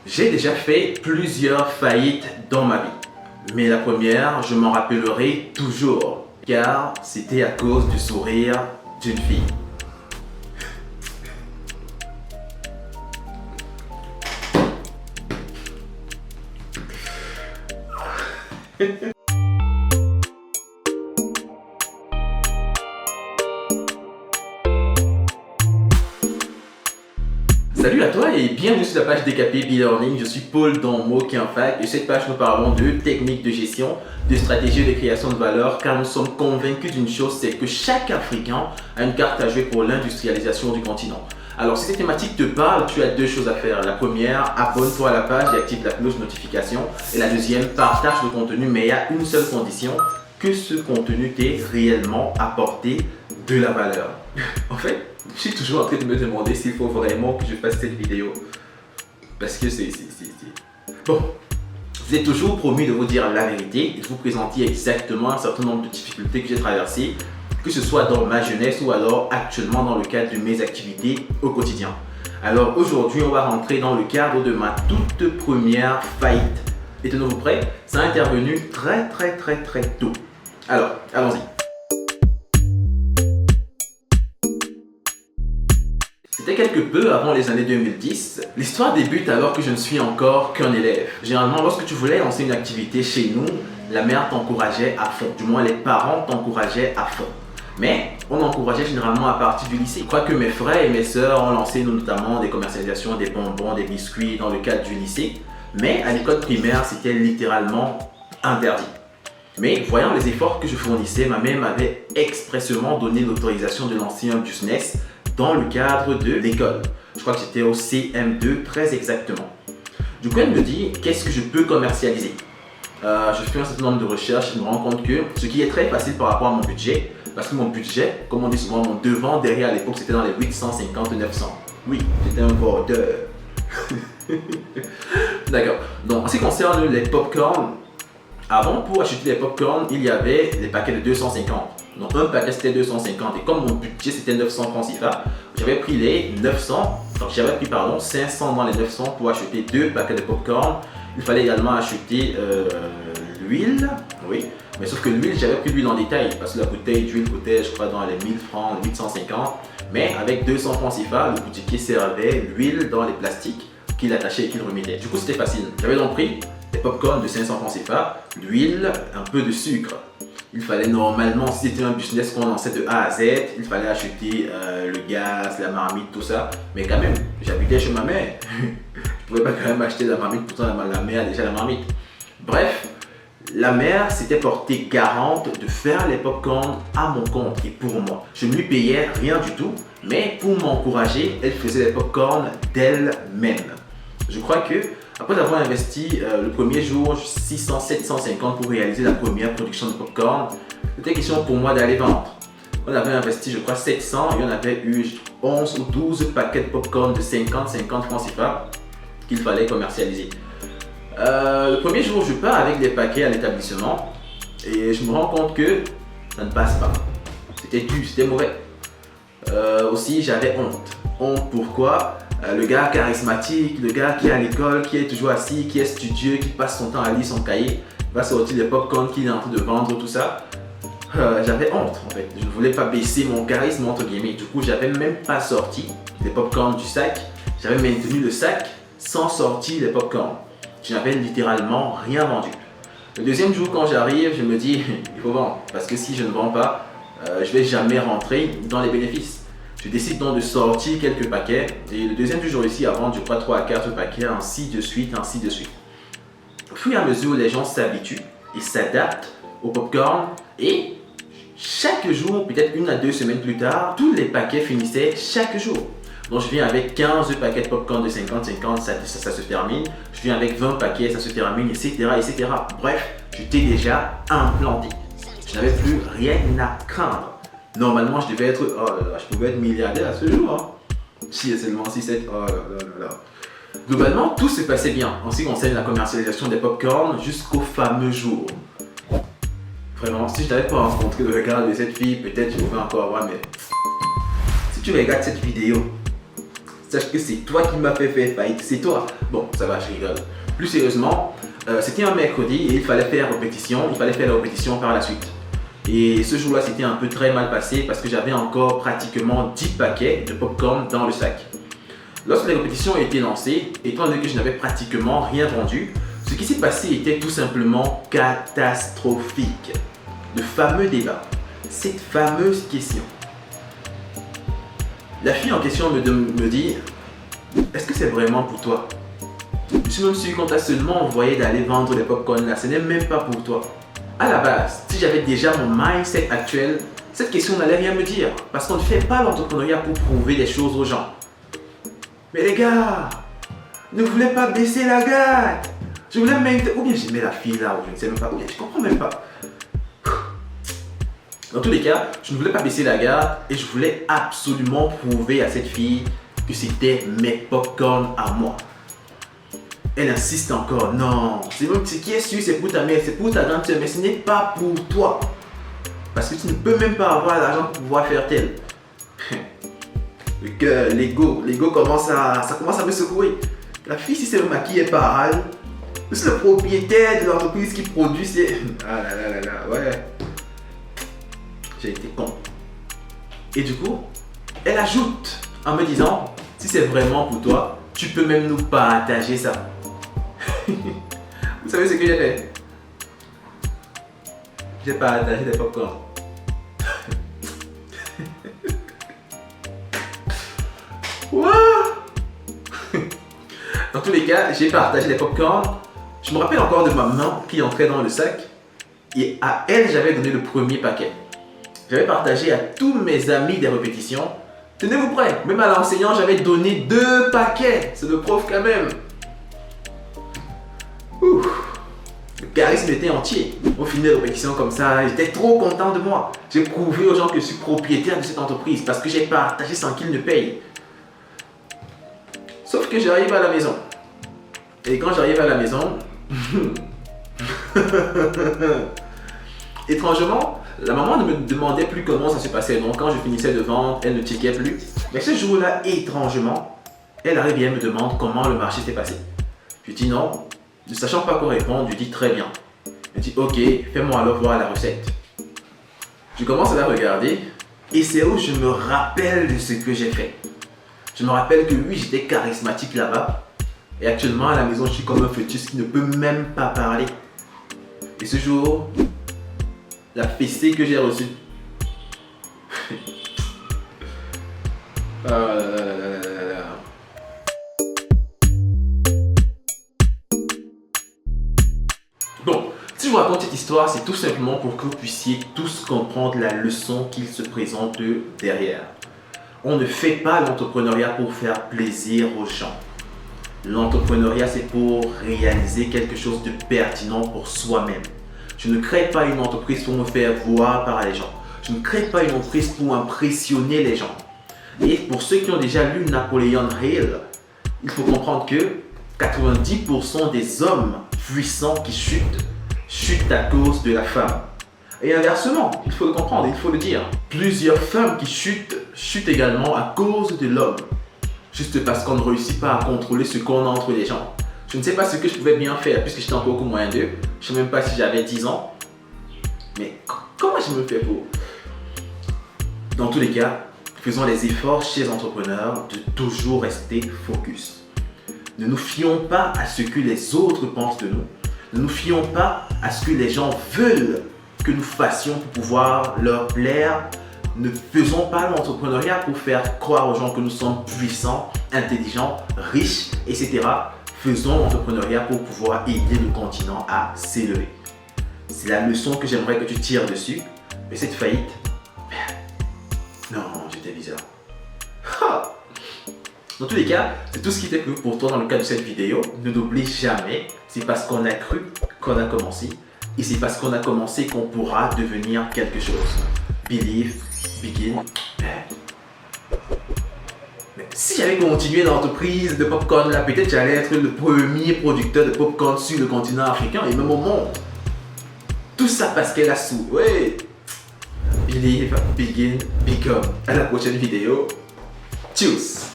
J'ai déjà fait plusieurs faillites dans ma vie. Mais la première, je m'en rappellerai toujours, car c'était à cause du sourire d'une fille. Salut à toi et bienvenue sur la page DKP B-Learning. Je suis Paul dans Moquinfac et cette page nous parlons de techniques de gestion, de stratégies de création de valeur car nous sommes convaincus d'une chose, c'est que chaque Africain a une carte à jouer pour l'industrialisation du continent. Alors si cette thématique te parle, tu as deux choses à faire. La première, abonne-toi à la page et active la cloche de notification. Et la deuxième, partage le contenu, mais il y a une seule condition, que ce contenu t'ait réellement apporté de la valeur. En fait, je suis toujours en train de me demander s'il faut vraiment que je fasse cette vidéo. Parce que c'est... Bon, je vous ai toujours promis de vous dire la vérité et de vous présenter exactement un certain nombre de difficultés que j'ai traversées, que ce soit dans ma jeunesse ou alors actuellement dans le cadre de mes activités au quotidien. Alors aujourd'hui, on va rentrer dans le cadre de ma toute première faillite. Êtes-vous prêts? Ça a intervenu très tôt. Alors, allons-y. C'était quelque peu avant les années 2010. L'histoire débute alors que je ne suis encore qu'un élève. Généralement, lorsque tu voulais lancer une activité chez nous, la mère t'encourageait à fond. Du moins, les parents t'encourageaient à fond. Mais on encourageait généralement à partir du lycée. Je crois que mes frères et mes sœurs ont lancé notamment des commercialisations, des bonbons, des biscuits dans le cadre du lycée. Mais à l'école primaire, c'était littéralement interdit. Mais voyant les efforts que je fournissais, ma mère m'avait expressément donné l'autorisation de lancer un business dans le cadre de l'école. Je crois que j'étais au CM2 très exactement. Du coup, elle me dit, qu'est-ce que je peux commercialiser? Je fais un certain nombre de recherches et je me rends compte que ce qui est très facile par rapport à mon budget, parce que mon budget, comme on dit souvent, mon devant derrière à l'époque, c'était dans les 850-900. Oui, j'étais un vendeur. D'accord. Donc, en ce qui concerne les popcorn, avant, pour acheter les popcorn, il y avait des paquets de 250. Donc un paquet c'était 250 et comme mon budget c'était 900 francs CFA, j'avais pris les 900, donc j'avais pris 500 dans les 900 pour acheter deux paquets de popcorn. Il fallait également acheter l'huile, oui, mais sauf que l'huile, j'avais pris l'huile en détail parce que la bouteille d'huile coûtait je crois dans les 1000 francs, 850, mais avec 200 francs CFA, le boutiquier servait l'huile dans les plastiques qu'il attachait et qu'il remettait. Du coup c'était facile, j'avais donc pris des popcorn de 500 francs CFA, l'huile, un peu de sucre. Il fallait normalement, si c'était un business qu'on lançait de A à Z, il fallait acheter le gaz, la marmite, tout ça. Mais quand même, j'habitais chez ma mère. Je pouvais pas quand même acheter la marmite, pourtant la mère a déjà la marmite. Bref, la mère s'était portée garante de faire les popcorn à mon compte et pour moi. Je ne lui payais rien du tout, mais pour m'encourager, elle faisait les popcorn d'elle-même. Je crois que après avoir investi le premier jour 600-750 pour réaliser la première production de popcorn, c'était question pour moi d'aller vendre. On avait investi je crois 700 et on avait eu 11 ou 12 paquets de popcorn de 50 francs CFA qu'il fallait commercialiser. Le premier jour, je pars avec des paquets à l'établissement et je me rends compte que ça ne passe pas. C'était dur, c'était mauvais. Aussi, j'avais honte. Honte pourquoi? Le gars charismatique, le gars qui est à l'école, qui est toujours assis, qui est studieux, qui passe son temps à lire son cahier, va sortir les popcorn qu'il est en train de vendre, tout ça. J'avais honte en fait. Je ne voulais pas baisser mon charisme entre guillemets. Du coup, j'avais même pas sorti les popcorn du sac. J'avais maintenu le sac sans sortir les popcorn. Je n'avais littéralement rien vendu. Le deuxième jour, quand j'arrive, je me dis il faut vendre parce que si je ne vends pas, je vais jamais rentrer dans les bénéfices. Je décide donc de sortir quelques paquets et le deuxième jour, je réussis à vendre, je crois, 3 à 4 paquets, ainsi de suite. Au fur et à mesure, les gens s'habituent et s'adaptent au popcorn et chaque jour, peut-être 1 à 2 semaines plus tard, tous les paquets finissaient chaque jour. Donc je viens avec 15 paquets de popcorn de 50-50, ça se termine. Je viens avec 20 paquets, ça se termine, etc. Bref, j'étais déjà implanté. Je n'avais plus rien à craindre. Normalement, je devais être, oh là là, je pouvais être milliardaire à ce jour. Hein. Si seulement 6-7, oh là là. Globalement, tout se passait bien en ce qui concerne la commercialisation des popcorn jusqu'au fameux jour. Vraiment, si je n'avais pas rencontré le regard de cette fille, peut-être je pouvais encore avoir, mais si tu regardes cette vidéo, sache que c'est toi qui m'as fait faire faillite, c'est toi. Bon, ça va, je rigole. Plus sérieusement, c'était un mercredi et il fallait faire la répétition par la suite. Et ce jour-là, c'était un peu très mal passé parce que j'avais encore pratiquement 10 paquets de popcorn dans le sac. Lorsque la répétition a été lancée, étant donné que je n'avais pratiquement rien vendu, ce qui s'est passé était tout simplement catastrophique. Le fameux débat, cette fameuse question. La fille en question me dit « Est-ce que c'est vraiment pour toi ?» Je suis même sûr qu'on t'a seulement envoyé d'aller vendre les popcorn là, ce n'est même pas pour toi. À la base, si j'avais déjà mon mindset actuel, cette question n'allait rien me dire parce qu'on ne fait pas l'entrepreneuriat pour prouver des choses aux gens. Mais les gars, ne voulez pas baisser la garde. Je voulais même... Ou bien j'aimais la fille là, ou je ne sais même pas, ou bien je comprends même pas. Dans tous les cas, je ne voulais pas baisser la garde et je voulais absolument prouver à cette fille que c'était mes popcorn à moi. Elle insiste encore, non, c'est même ce qui est sûr, c'est pour ta mère, c'est pour ta grande soeur, mais ce n'est pas pour toi. Parce que tu ne peux même pas avoir l'argent pour pouvoir faire tel. Le cœur, l'ego commence à me secouer. La fille, si c'est le maquillé par elle, c'est le propriétaire de l'entreprise qui produit, c'est... Ah là, ouais. J'ai été con. Et du coup, elle ajoute en me disant, si c'est vraiment pour toi, tu peux même nous partager ça. Vous savez ce que j'ai fait? J'ai partagé des popcorn. Wow. Dans tous les cas, j'ai partagé des popcorn. Je me rappelle encore de ma main qui entrait dans le sac. Et à elle, j'avais donné le premier paquet. J'avais partagé à tous mes amis des répétitions. Tenez-vous prêts, même à l'enseignant, j'avais donné 2 paquets. C'est le prof quand même. Ouh. Le charisme était entier. On finit les répétitions comme ça. J'étais trop content de moi. J'ai prouvé aux gens que je suis propriétaire de cette entreprise parce que j'ai partagé sans qu'ils ne payent. Sauf que j'arrive à la maison. Et quand j'arrive à la maison, étrangement, la maman ne me demandait plus comment ça se passait. Donc quand je finissais de vendre, elle ne checkait plus. Mais ce jour-là, étrangement, elle arrive et elle me demande comment le marché s'est passé. Je dis non. Ne sachant pas quoi répondre, je dis très bien. Elle dit ok, fais-moi alors voir la recette. Je commence à la regarder et c'est où je me rappelle de ce que j'ai fait. Je me rappelle que oui, j'étais charismatique là-bas. Et actuellement, à la maison, je suis comme un fœtus qui ne peut même pas parler. Et ce jour, la fessée que j'ai reçue. Bon, si je vous raconte cette histoire, c'est tout simplement pour que vous puissiez tous comprendre la leçon qu'il se présente derrière. On ne fait pas l'entrepreneuriat pour faire plaisir aux gens. L'entrepreneuriat, c'est pour réaliser quelque chose de pertinent pour soi-même. Je ne crée pas une entreprise pour me faire voir par les gens. Je ne crée pas une entreprise pour impressionner les gens. Et pour ceux qui ont déjà lu Napoleon Hill, il faut comprendre que 90% des hommes puissants qui chutent à cause de la femme. Et inversement, il faut le comprendre, il faut le dire. Plusieurs femmes qui chutent également à cause de l'homme. Juste parce qu'on ne réussit pas à contrôler ce qu'on a entre les gens. Je ne sais pas ce que je pouvais bien faire puisque j'étais encore beaucoup moins d'eux. Je ne sais même pas si j'avais 10 ans. Mais comment je me fais pour... Dans tous les cas, faisons les efforts chez les entrepreneurs de toujours rester focus. Ne nous fions pas à ce que les autres pensent de nous. Ne nous fions pas à ce que les gens veulent que nous fassions pour pouvoir leur plaire. Ne faisons pas l'entrepreneuriat pour faire croire aux gens que nous sommes puissants, intelligents, riches, etc. Faisons l'entrepreneuriat pour pouvoir aider le continent à s'élever. C'est la leçon que j'aimerais que tu tires dessus. Mais cette faillite, non, j'étais bizarre. Dans tous les cas, c'est tout ce qui était prévu pour toi dans le cadre de cette vidéo. Ne l'oublie jamais, c'est parce qu'on a cru qu'on a commencé. Et c'est parce qu'on a commencé qu'on pourra devenir quelque chose. Believe, begin. Mais si j'avais continué l'entreprise de popcorn là, peut-être j'allais être le premier producteur de popcorn sur le continent africain et même au monde. Tout ça parce qu'elle a sous. Ouais. Believe, begin, become. À la prochaine vidéo. Tchuss.